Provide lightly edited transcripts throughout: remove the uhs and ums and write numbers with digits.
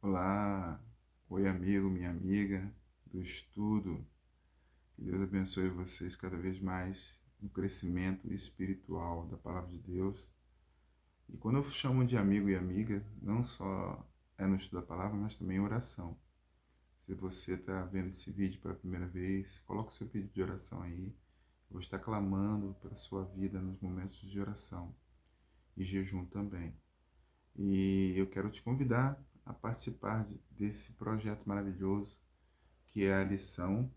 Olá, oi amigo, minha amiga do estudo. Que Deus abençoe vocês cada vez mais no crescimento espiritual da palavra de Deus. E quando eu chamo de amigo e amiga, não só é no estudo da palavra, mas também em oração. Se você está vendo esse vídeo pela primeira vez, coloque o seu pedido de oração aí. Eu vou estar clamando pela sua vida nos momentos de oração e jejum também. E eu quero te convidar a participar desse projeto maravilhoso que é a lição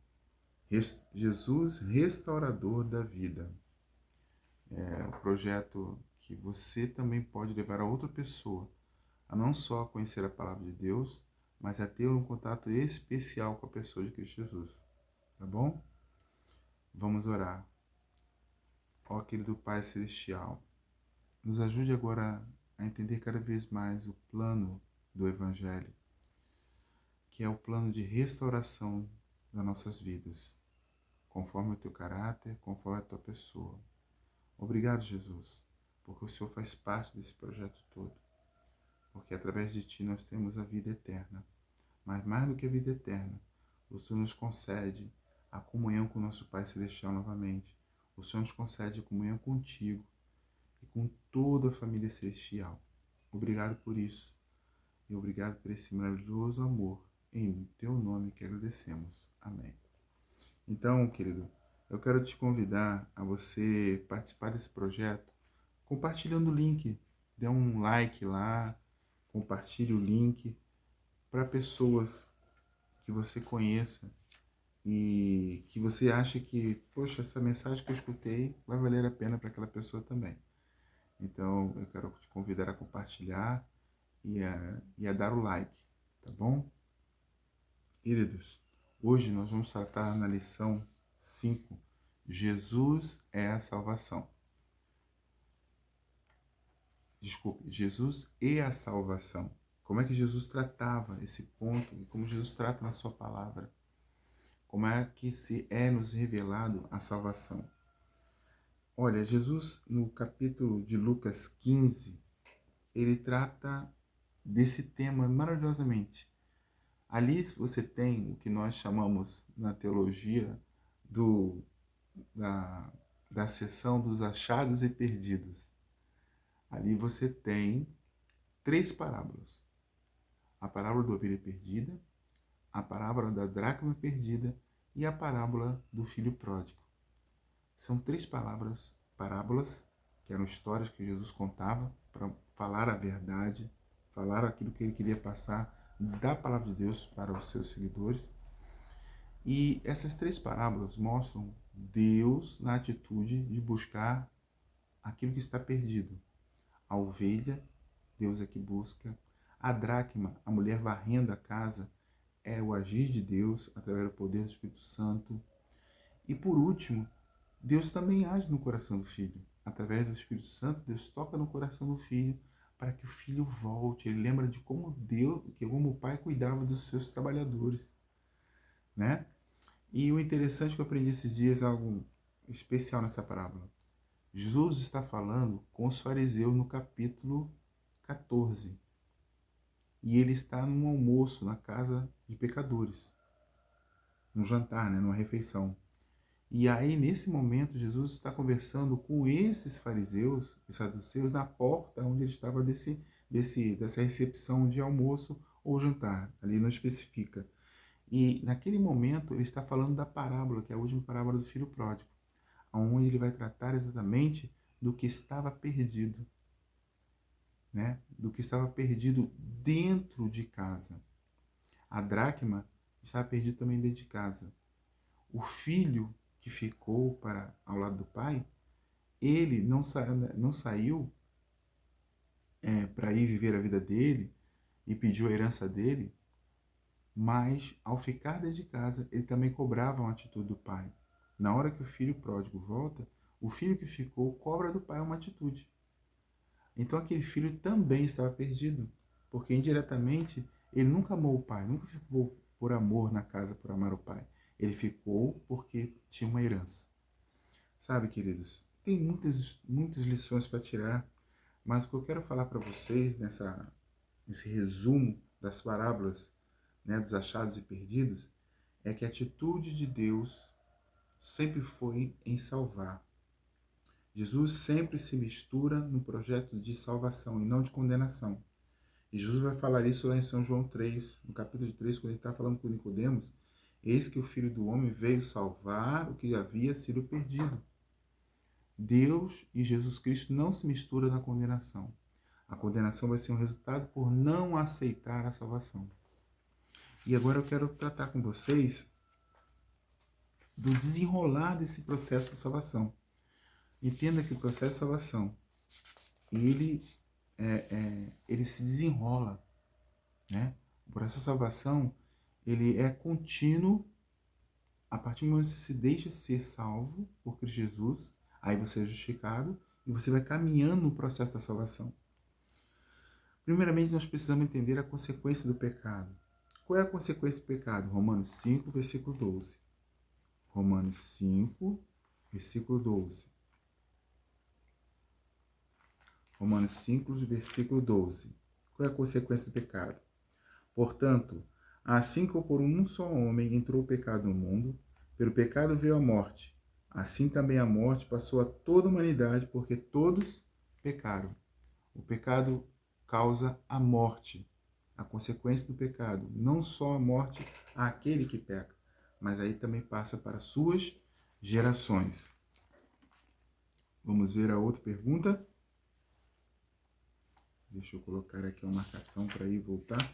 Jesus Restaurador da Vida. É um projeto que você também pode levar a outra pessoa a não só conhecer a palavra de Deus, mas a ter um contato especial com a pessoa de Cristo Jesus. Tá bom? Vamos orar. Ó querido Pai Celestial, nos ajude agora a entender cada vez mais o plano do Evangelho, que é o plano de restauração das nossas vidas, conforme o teu caráter, conforme a tua pessoa. Obrigado, Jesus, porque o Senhor faz parte desse projeto todo, porque através de ti nós temos a vida eterna. Mas mais do que a vida eterna, o Senhor nos concede a comunhão com o nosso Pai Celestial novamente. O Senhor nos concede a comunhão contigo e com toda a família celestial. Obrigado por isso e obrigado por esse maravilhoso amor. Em teu nome que agradecemos. Amém. Então, querido, eu quero te convidar a você participar desse projeto compartilhando o link. Dê um like lá, compartilhe o link para pessoas que você conheça e que você acha que, poxa, essa mensagem que eu escutei vai valer a pena para aquela pessoa também. Então, eu quero te convidar a compartilhar e a dar o like, tá bom? Queridos, hoje nós vamos tratar na lição 5. Jesus é a salvação. Desculpe, Jesus e a salvação. Como é que Jesus tratava esse ponto e como Jesus trata na sua palavra? Como é que se é nos revelado a salvação? Olha, Jesus no capítulo de Lucas 15, ele trata desse tema maravilhosamente. Ali você tem o que nós chamamos na teologia do, da, da seção dos achados e perdidos. Ali você tem três parábolas. A parábola da ovelha perdida, a parábola da dracma perdida e a parábola do filho pródigo. São três parábolas, que eram histórias que Jesus contava para falar a verdade, falar aquilo que ele queria passar da palavra de Deus para os seus seguidores. E essas três parábolas mostram Deus na atitude de buscar aquilo que está perdido. A ovelha, Deus é que busca. A dracma, a mulher varrendo a casa, é o agir de Deus através do poder do Espírito Santo. E por último, Deus também age no coração do filho. Através do Espírito Santo, Deus toca no coração do filho para que o filho volte. Ele lembra de como Deus, como o pai cuidava dos seus trabalhadores, né? E o interessante que eu aprendi esses dias, algo especial nessa parábola. Jesus está falando com os fariseus no capítulo 14. E ele está num almoço na casa de pecadores. Num jantar, né? Numa refeição. E aí, nesse momento, Jesus está conversando com esses fariseus e saduceus na porta onde ele estava dessa recepção de almoço ou jantar. Ali não especifica. E naquele momento, ele está falando da parábola, que é a última parábola do filho pródigo, onde ele vai tratar exatamente do que estava perdido, né? Do que estava perdido dentro de casa. A dracma estava perdida também dentro de casa. O filho que ficou ao lado do pai, ele não saiu para ir viver a vida dele e pediu a herança dele, mas ao ficar dentro de casa, ele também cobrava uma atitude do pai. Na hora que o filho pródigo volta, o filho que ficou cobra do pai uma atitude. Então aquele filho também estava perdido, porque indiretamente ele nunca amou o pai, nunca ficou por amor na casa, por amar o pai. Ele ficou porque tinha uma herança. Sabe, queridos, tem muitas lições para tirar, mas o que eu quero falar para vocês nesse resumo das parábolas, né, dos achados e perdidos, é que a atitude de Deus sempre foi em salvar. Jesus sempre se mistura no projeto de salvação e não de condenação. E Jesus vai falar isso lá em São João 3, no capítulo 3, quando ele está falando com Nicodemos: eis que o Filho do Homem veio salvar o que havia sido perdido. Deus e Jesus Cristo não se misturam na condenação. A condenação vai ser um resultado por não aceitar a salvação. E agora eu quero tratar com vocês do desenrolar desse processo de salvação. Entenda que o processo de salvação, ele se desenrola, né? O processo de salvação, ele é contínuo a partir do momento que você se deixa ser salvo por Cristo Jesus, aí você é justificado e você vai caminhando no processo da salvação. Primeiramente, nós precisamos entender a consequência do pecado. Qual é a consequência do pecado? Romanos 5, versículo 12. Romanos 5, versículo 12. Romanos 5, versículo 12. Qual é a consequência do pecado? Portanto, assim como por um só homem entrou o pecado no mundo, pelo pecado veio a morte. Assim também a morte passou a toda a humanidade, porque todos pecaram. O pecado causa a morte, a consequência do pecado. Não só a morte àquele que peca, mas aí também passa para suas gerações. Vamos ver a outra pergunta? Deixa eu colocar aqui uma marcação para ir voltar.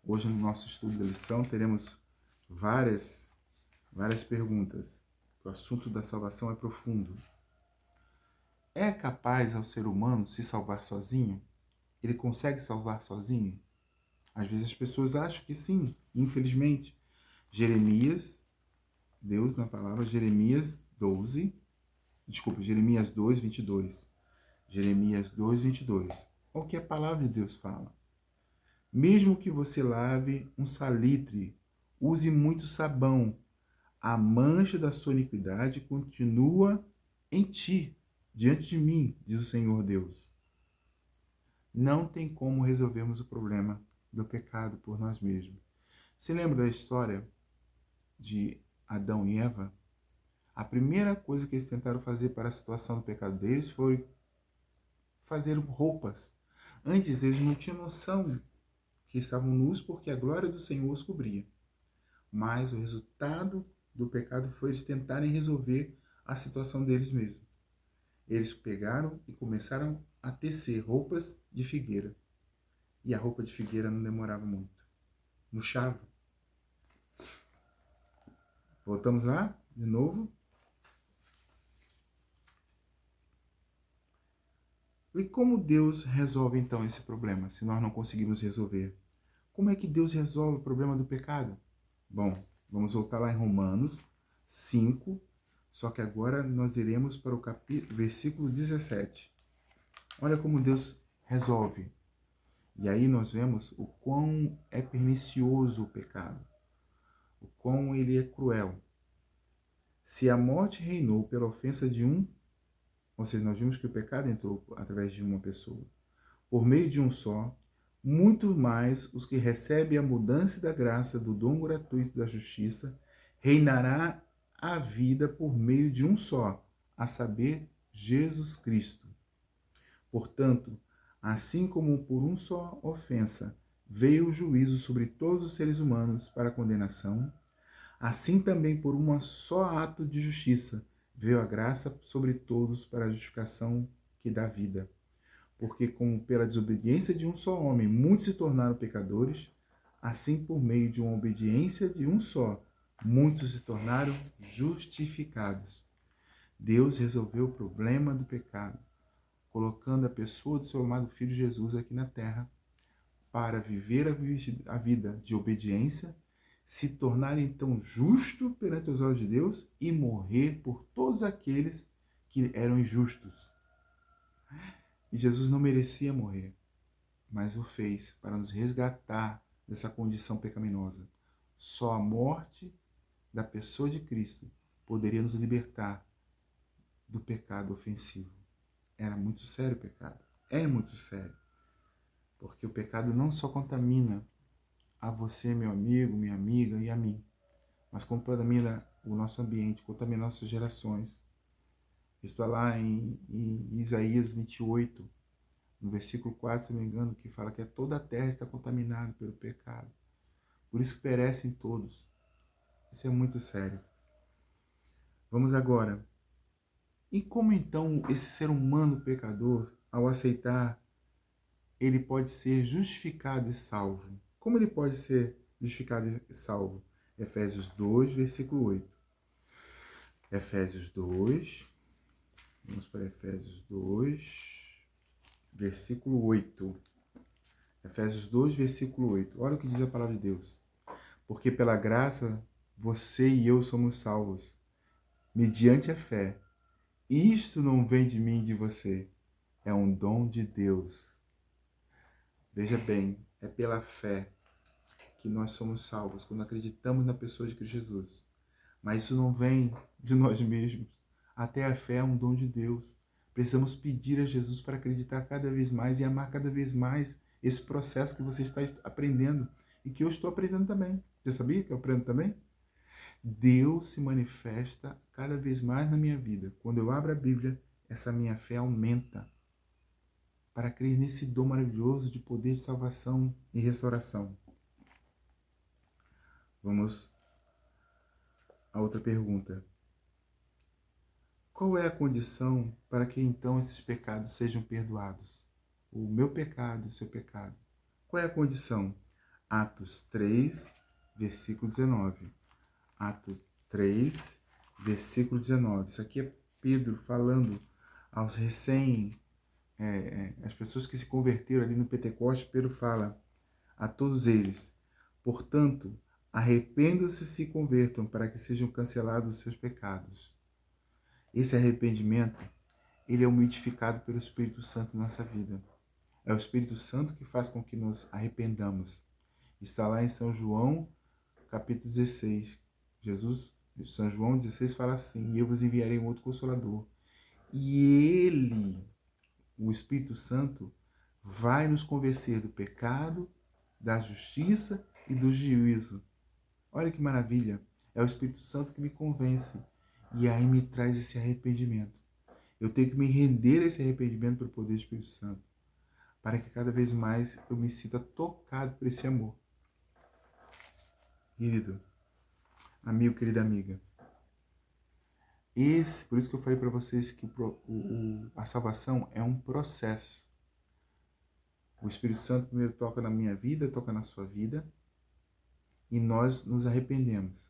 Hoje no nosso estudo da lição teremos várias perguntas. O assunto da salvação é profundo. É capaz ao ser humano se salvar sozinho? Ele consegue salvar sozinho? Às vezes as pessoas acham que sim, infelizmente. Deus na palavra Jeremias 2, 22. Jeremias 2, 22. Olha o que a palavra de Deus fala. Mesmo que você lave um salitre, use muito sabão, a mancha da sua iniquidade continua em ti, diante de mim, diz o Senhor Deus. Não tem como resolvermos o problema do pecado por nós mesmos. Se lembra da história de Adão e Eva? A primeira coisa que eles tentaram fazer para a situação do pecado deles foi fazer roupas. Antes eles não tinham noção que estavam nus porque a glória do Senhor os cobria. Mas o resultado do pecado foi eles tentarem resolver a situação deles mesmos. Eles pegaram e começaram a tecer roupas de figueira. E a roupa de figueira não demorava muito. Murchava. Voltamos lá, de novo. E como Deus resolve então esse problema, se nós não conseguimos resolver? Como é que Deus resolve o problema do pecado? Bom, vamos voltar lá em Romanos 5, só que agora nós iremos para o versículo 17. Olha como Deus resolve. E aí nós vemos o quão é pernicioso o pecado, o quão ele é cruel. Se a morte reinou pela ofensa de um, ou seja, nós vimos que o pecado entrou através de uma pessoa, por meio de um só, muito mais os que recebem a mudança da graça do dom gratuito da justiça, reinará a vida por meio de um só, a saber, Jesus Cristo. Portanto, assim como por uma só ofensa veio o juízo sobre todos os seres humanos para a condenação, assim também por um só ato de justiça veio a graça sobre todos para a justificação que dá vida. Porque como pela desobediência de um só homem muitos se tornaram pecadores, assim por meio de uma obediência de um só, muitos se tornaram justificados. Deus resolveu o problema do pecado, colocando a pessoa do seu amado Filho Jesus aqui na terra, para viver a vida de obediência, se tornar então justo perante os olhos de Deus e morrer por todos aqueles que eram injustos. E Jesus não merecia morrer, mas o fez para nos resgatar dessa condição pecaminosa. Só a morte da pessoa de Cristo poderia nos libertar do pecado ofensivo. Era muito sério o pecado. É muito sério. Porque o pecado não só contamina a você, meu amigo, minha amiga, e a mim, mas contamina o nosso ambiente, contamina nossas gerações. Está lá em Isaías 28, no versículo 4, se não me engano, que fala que toda a terra está contaminada pelo pecado. Por isso perecem todos. Isso é muito sério. Vamos agora. E como então esse ser humano pecador, ao aceitar, ele pode ser justificado e salvo? Como ele pode ser justificado e salvo? Efésios 2, versículo 8. Efésios 2, vamos para Efésios 2, versículo 8. Efésios 2, versículo 8. Olha o que diz a palavra de Deus. Porque pela graça você e eu somos salvos, mediante a fé. Isto não vem de mim e de você, é um dom de Deus. Veja bem, é pela fé que nós somos salvos, quando acreditamos na pessoa de Cristo Jesus. Mas isso não vem de nós mesmos. Até a fé é um dom de Deus. Precisamos pedir a Jesus para acreditar cada vez mais e amar cada vez mais esse processo que você está aprendendo e que eu estou aprendendo também. Você sabia que eu aprendo também? Deus se manifesta cada vez mais na minha vida. Quando eu abro a Bíblia, essa minha fé aumenta para crer nesse dom maravilhoso de poder de salvação e restauração. Vamos à outra pergunta. Qual é a condição para que então esses pecados sejam perdoados? O meu pecado e o seu pecado. Qual é a condição? Atos 3, versículo 19. Atos 3, versículo 19. Isso aqui é Pedro falando aos as pessoas que se converteram ali no Pentecoste. Pedro fala a todos eles: portanto, arrependam-se e se convertam para que sejam cancelados os seus pecados. Esse arrependimento, ele é umidificado pelo Espírito Santo na nossa vida. É o Espírito Santo que faz com que nos arrependamos. Está lá em São João, capítulo 16. São João 16 fala assim: e eu vos enviarei um outro Consolador. E ele, o Espírito Santo, vai nos convencer do pecado, da justiça e do juízo. Olha que maravilha! É o Espírito Santo que me convence e aí me traz esse arrependimento. Eu tenho que me render a esse arrependimento pelo poder do Espírito Santo, para que cada vez mais eu me sinta tocado por esse amor. Querido, amigo, querida amiga, por isso que eu falei para vocês que a salvação é um processo. O Espírito Santo primeiro toca na minha vida, toca na sua vida, e nós nos arrependemos.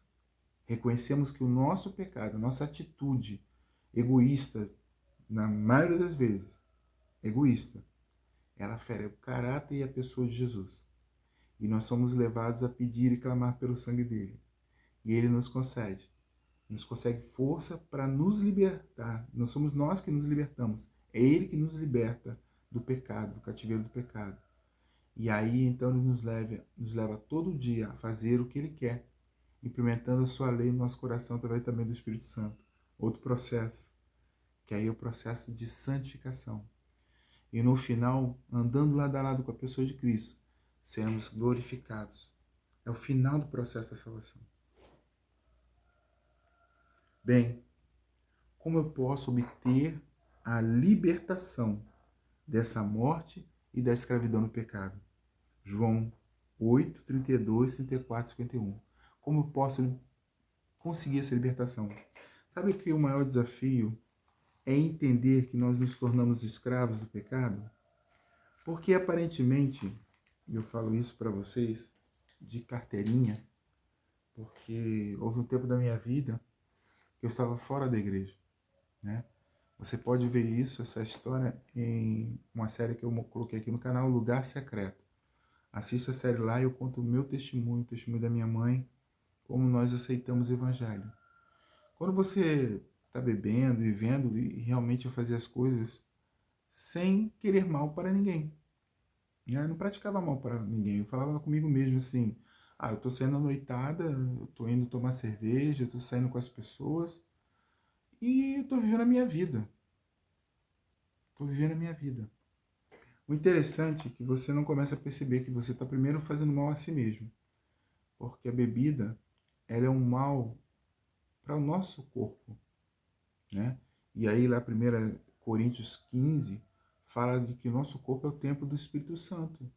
Reconhecemos que o nosso pecado, a nossa atitude egoísta, na maioria das vezes, egoísta, ela fere o caráter e a pessoa de Jesus. E nós somos levados a pedir e clamar pelo sangue dele. E ele nos concede força para nos libertar. Não somos nós que nos libertamos, é ele que nos liberta do pecado, do cativeiro do pecado. E aí então ele nos leva todo dia a fazer o que ele quer, implementando a sua lei no nosso coração através também do Espírito Santo. Outro processo, que aí é o processo de santificação. E no final, andando lado a lado com a pessoa de Cristo, seremos glorificados. É o final do processo da salvação. Bem, como eu posso obter a libertação dessa morte e da escravidão no pecado? João 8, 32, 34, 51. Como eu posso conseguir essa libertação? Sabe que o maior desafio é entender que nós nos tornamos escravos do pecado? Porque aparentemente, e eu falo isso para vocês de carteirinha, porque houve um tempo da minha vida que eu estava fora da igreja, né? Você pode ver isso, essa história, em uma série que eu coloquei aqui no canal, Lugar Secreto. Assista a série lá e eu conto o meu testemunho, o testemunho da minha mãe, como nós aceitamos o evangelho. Quando você está bebendo, vivendo, e realmente eu fazia as coisas sem querer mal para ninguém. Eu não praticava mal para ninguém. Eu falava comigo mesmo assim: eu tô saindo à noitada, eu tô indo tomar cerveja, eu tô saindo com as pessoas e eu tô vivendo a minha vida. Tô vivendo a minha vida. O interessante é que você não começa a perceber que você está primeiro fazendo mal a si mesmo. porque a bebida, ela é um mal para o nosso corpo, né? E aí lá 1 Coríntios 15 fala de que o nosso corpo é o templo do Espírito Santo.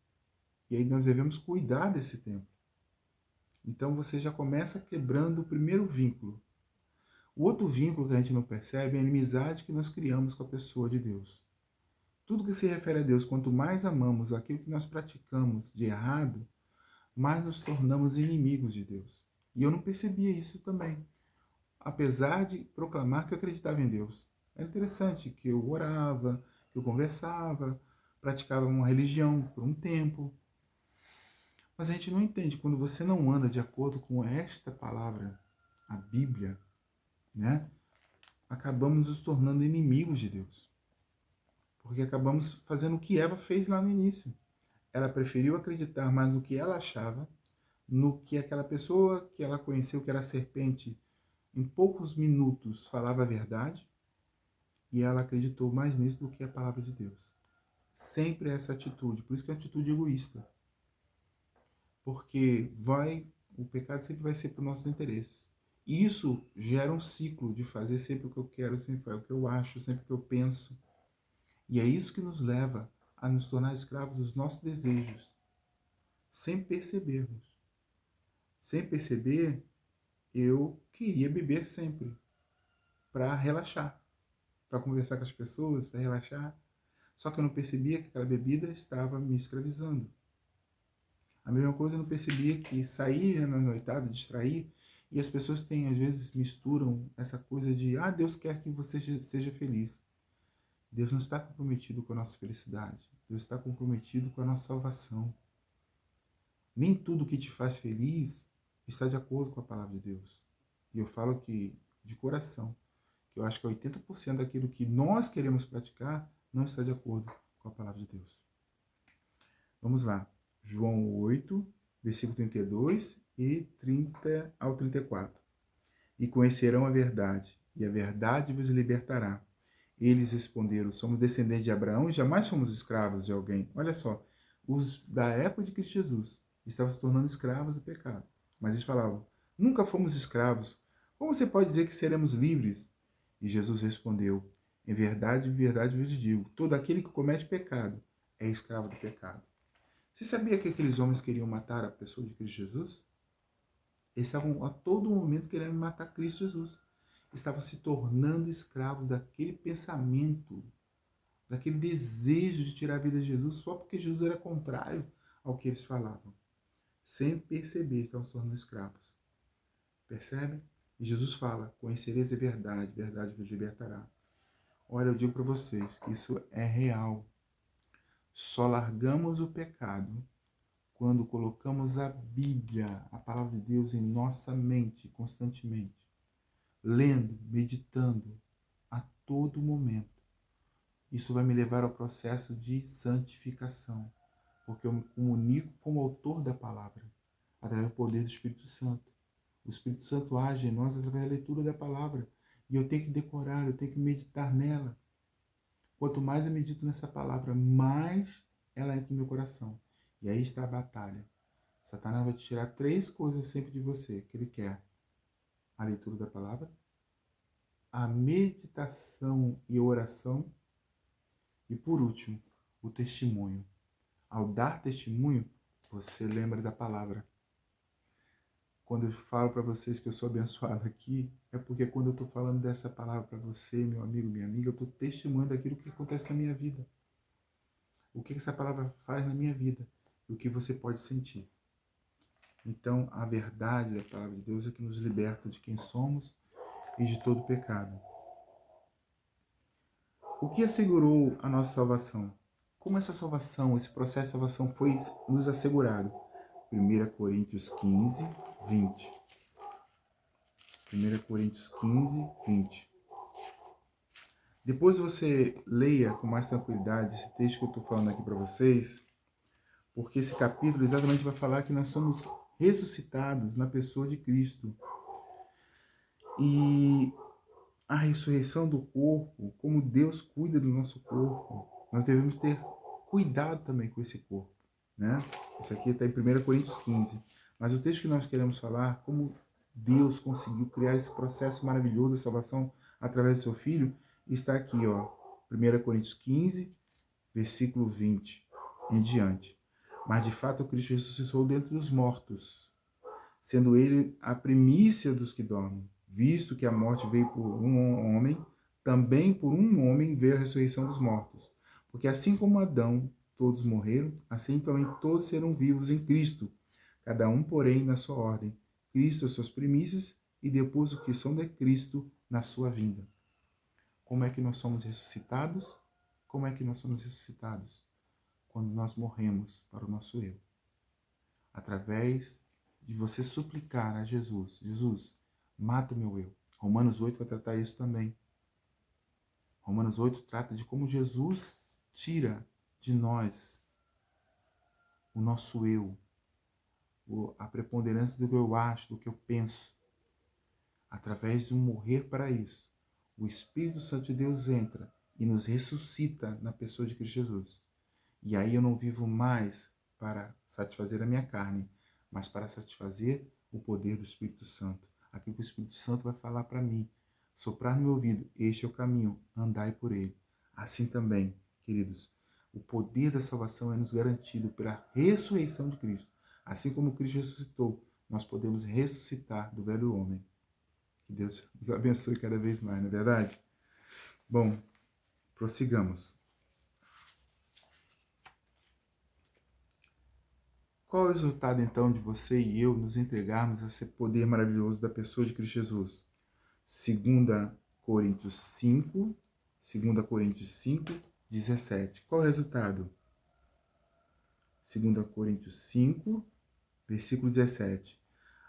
E aí nós devemos cuidar desse templo. Então você já começa quebrando o primeiro vínculo. O outro vínculo que a gente não percebe é a inimizade que nós criamos com a pessoa de Deus. Tudo que se refere a Deus, quanto mais amamos aquilo que nós praticamos de errado, mais nos tornamos inimigos de Deus. E eu não percebia isso também, apesar de proclamar que eu acreditava em Deus. É interessante que eu orava, que eu conversava, praticava uma religião por um tempo. Mas a gente não entende, quando você não anda de acordo com esta palavra, a Bíblia, né? Acabamos nos tornando inimigos de Deus. Porque acabamos fazendo o que Eva fez lá no início. Ela preferiu acreditar mais no que ela achava, no que aquela pessoa que ela conheceu, que era a serpente, em poucos minutos falava a verdade, e ela acreditou mais nisso do que a palavra de Deus. Sempre essa atitude, por isso que é uma atitude egoísta. Porque o pecado sempre vai ser para os nossos interesses. E isso gera um ciclo de fazer sempre o que eu quero, sempre o que eu acho, sempre o que eu penso. E é isso que nos leva a nos tornar escravos dos nossos desejos, sem percebermos. Sem perceber, eu queria beber sempre, para relaxar, para conversar com as pessoas, para relaxar. Só que eu não percebia que aquela bebida estava me escravizando. A mesma coisa eu não percebia que sair na noitada, distrair, e as pessoas têm, às vezes, misturam essa coisa de, Deus quer que você seja feliz. Deus não está comprometido com a nossa felicidade. Deus está comprometido com a nossa salvação. Nem tudo que te faz feliz está de acordo com a palavra de Deus. E eu falo que, de coração, que eu acho que 80% daquilo que nós queremos praticar não está de acordo com a palavra de Deus. Vamos lá. João 8, versículo 32 e 30 ao 34. E conhecerão a verdade, e a verdade vos libertará. Eles responderam, somos descendentes de Abraão e jamais fomos escravos de alguém. Olha só, os da época de Cristo Jesus estavam se tornando escravos do pecado. Mas eles falavam, nunca fomos escravos. Como você pode dizer que seremos livres? E Jesus respondeu, em verdade vos digo, todo aquele que comete pecado é escravo do pecado. Você sabia que aqueles homens queriam matar a pessoa de Cristo Jesus? Eles estavam a todo momento querendo matar Cristo Jesus. Estavam se tornando escravos daquele pensamento, daquele desejo de tirar a vida de Jesus, só porque Jesus era contrário ao que eles falavam. Sem perceber, estavam se tornando escravos. Percebe? E Jesus fala, conhecereis a verdade, verdade vos libertará. Olha, eu digo para vocês que isso é real. Só largamos o pecado quando colocamos a Bíblia, a palavra de Deus, em nossa mente constantemente, lendo, meditando a todo momento. Isso vai me levar ao processo de santificação, porque eu me comunico com o autor da palavra, através do poder do Espírito Santo. O Espírito Santo age em nós através da leitura da palavra, e eu tenho que decorar, eu tenho que meditar nela. Quanto mais eu medito nessa palavra, mais ela entra no meu coração. E aí está a batalha. Satanás vai te tirar 3 coisas sempre de você que ele quer: a leitura da palavra, a meditação e oração, e por último, o testemunho. Ao dar testemunho, você lembra da palavra. Quando eu falo para vocês que eu sou abençoado aqui, é porque quando eu estou falando dessa palavra para você, meu amigo, minha amiga, eu estou testemunhando daquilo que acontece na minha vida. O que essa palavra faz na minha vida e o que você pode sentir. Então, a verdade da palavra de Deus é que nos liberta de quem somos e de todo pecado. O que assegurou a nossa salvação? Como essa salvação, esse processo de salvação foi nos assegurado? 1 Coríntios 15, 20. 1 Coríntios 15, 20. Depois você leia com mais tranquilidade esse texto que eu estou falando aqui para vocês, porque esse capítulo exatamente vai falar que nós somos ressuscitados na pessoa de Cristo. E a ressurreição do corpo, como Deus cuida do nosso corpo, nós devemos ter cuidado também com esse corpo, né? Isso aqui está em 1 Coríntios 15. Mas o texto que nós queremos falar, como Deus conseguiu criar esse processo maravilhoso de salvação através do seu Filho, está aqui, ó, 1 Coríntios 15, versículo 20 em diante. Mas de fato Cristo ressuscitou dentre os mortos, sendo ele a primícia dos que dormem, visto que a morte veio por um homem, também por um homem veio a ressurreição dos mortos. Porque assim como Adão todos morreram, assim também todos serão vivos em Cristo, cada um, porém, na sua ordem. Cristo as suas primícias e depois o que são de Cristo na sua vinda. Como é que nós somos ressuscitados? Como é que nós somos ressuscitados? Quando nós morremos para o nosso eu. Através de você suplicar a Jesus, Jesus, mata o meu eu. Romanos 8 vai tratar isso também. Romanos 8 trata de como Jesus tira de nós o nosso eu, a preponderância do que eu acho, do que eu penso. Através de um morrer para isso, o Espírito Santo de Deus entra e nos ressuscita na pessoa de Cristo Jesus. E aí eu não vivo mais para satisfazer a minha carne, mas para satisfazer o poder do Espírito Santo. Aquilo que o Espírito Santo vai falar para mim, soprar no meu ouvido, este é o caminho, andai por ele. Assim também, queridos, o poder da salvação é nos garantido pela ressurreição de Cristo. Assim como Cristo ressuscitou, nós podemos ressuscitar do velho homem. Que Deus nos abençoe cada vez mais, não é verdade? Bom, prossigamos. Qual é o resultado, então, de você e eu nos entregarmos a esse poder maravilhoso da pessoa de Cristo Jesus? 2 Coríntios 5, 17. Qual é o resultado? 2 Coríntios 5, versículo 17.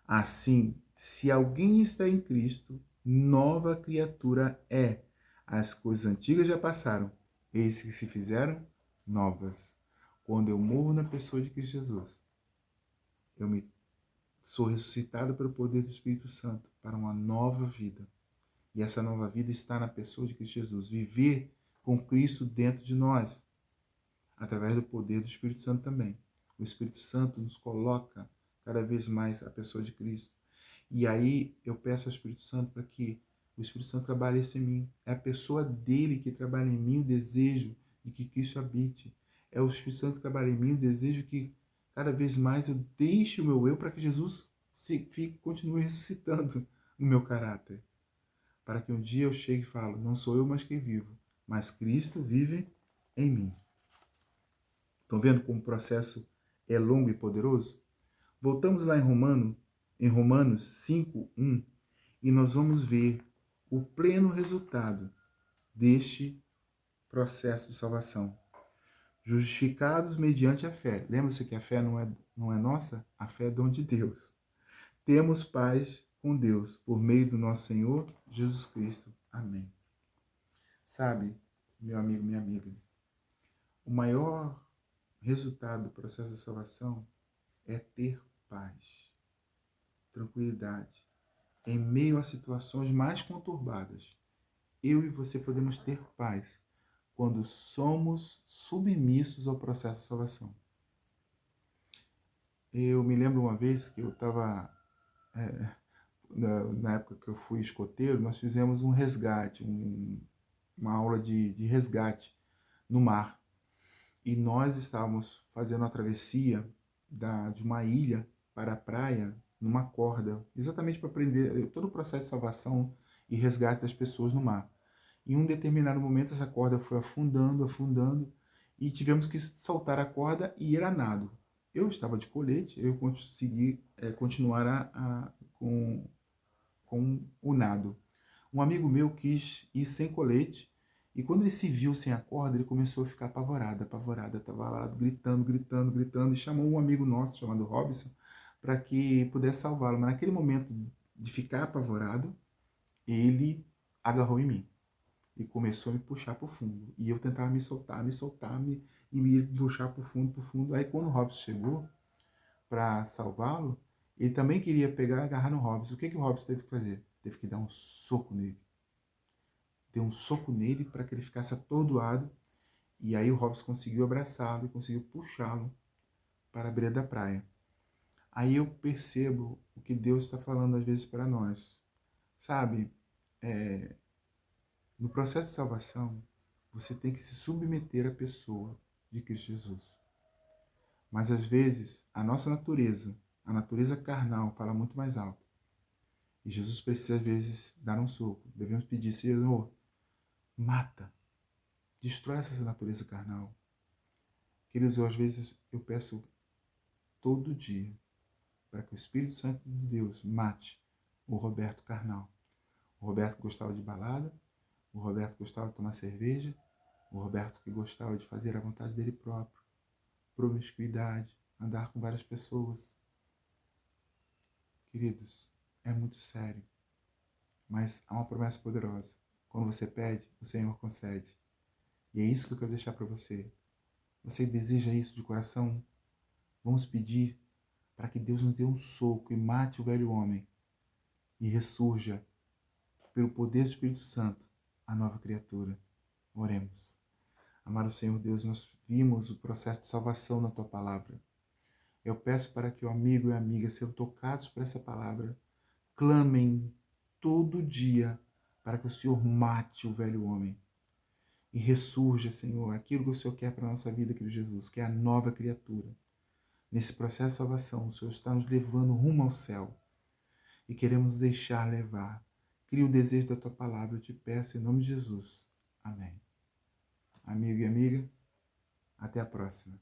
Assim, se alguém está em Cristo, nova criatura é. As coisas antigas já passaram, eis que se fizeram novas. Quando eu morro na pessoa de Cristo Jesus, eu sou ressuscitado pelo poder do Espírito Santo para uma nova vida. E essa nova vida está na pessoa de Cristo Jesus. Viver com Cristo dentro de nós, através do poder do Espírito Santo também. O Espírito Santo nos coloca cada vez mais a pessoa de Cristo. E aí eu peço ao Espírito Santo para que o Espírito Santo trabalhe isso em mim. É a pessoa dele que trabalha em mim o desejo de que Cristo habite. É o Espírito Santo que trabalha em mim o desejo que cada vez mais eu deixe o meu eu para que Jesus continue ressuscitando no meu caráter. Para que um dia eu chegue e falo, não sou eu mais que vivo, mas Cristo vive em mim. Estão vendo como o processo é longo e poderoso? Voltamos lá em Romanos 5:1, e nós vamos ver o pleno resultado deste processo de salvação. Justificados mediante a fé. Lembra-se que a fé não é nossa? A fé é dom de Deus. Temos paz com Deus por meio do nosso Senhor Jesus Cristo. Amém. Sabe, meu amigo, minha amiga, o maior resultado do processo de salvação é ter paz, tranquilidade. Em meio a situações mais conturbadas, eu e você podemos ter paz quando somos submissos ao processo de salvação. Eu me lembro uma vez que eu estava, na época que eu fui escoteiro, nós fizemos um resgate, uma aula de resgate no mar. E nós estávamos fazendo a travessia de uma ilha para a praia numa corda, exatamente para aprender todo o processo de salvação e resgate das pessoas no mar. Em um determinado momento, essa corda foi afundando, afundando, e tivemos que soltar a corda e ir a nado. Eu estava de colete, eu consegui continuar com o nado. Um amigo meu quis ir sem colete, e quando ele se viu sem a corda, ele começou a ficar apavorado, gritando, gritando, gritando, e chamou um amigo nosso chamado Robson para que pudesse salvá-lo. Mas naquele momento de ficar apavorado, ele agarrou em mim e começou a me puxar para o fundo. E eu tentava me soltar, e me puxar para o fundo, para o fundo. Aí quando o Robson chegou para salvá-lo, ele também queria pegar e agarrar no Robson. O que o Robson teve que fazer? Teve que dar um soco nele. Deu um soco nele para que ele ficasse atordoado. E aí o Robson conseguiu abraçá-lo e conseguiu puxá-lo para a beira da praia. Aí eu percebo o que Deus está falando às vezes para nós. Sabe, no processo de salvação, você tem que se submeter à pessoa de Cristo Jesus. Mas às vezes, a nossa natureza, a natureza carnal, fala muito mais alto. E Jesus precisa às vezes dar um soco. Devemos pedir, Senhor, mata, destrói essa natureza carnal. Queridos, às vezes eu peço todo dia para que o Espírito Santo de Deus mate o Roberto carnal. O Roberto gostava de balada, o Roberto gostava de tomar cerveja, o Roberto que gostava de fazer a vontade dele próprio, promiscuidade, andar com várias pessoas. Queridos, é muito sério, mas há uma promessa poderosa. Quando você pede, o Senhor concede. E é isso que eu quero deixar para você. Você deseja isso de coração? Vamos pedir para que Deus nos dê um soco e mate o velho homem e ressurja, pelo poder do Espírito Santo, a nova criatura. Oremos. Amado Senhor Deus, nós vimos o processo de salvação na Tua palavra. Eu peço para que o amigo e a amiga sejam tocados por essa palavra, clamem todo dia para que o Senhor mate o velho homem e ressurja, Senhor, aquilo que o Senhor quer para a nossa vida, querido Jesus, que é a nova criatura. Nesse processo de salvação, o Senhor está nos levando rumo ao céu e queremos nos deixar levar. Cria o desejo da Tua palavra, eu te peço em nome de Jesus. Amém. Amigo e amiga, até a próxima.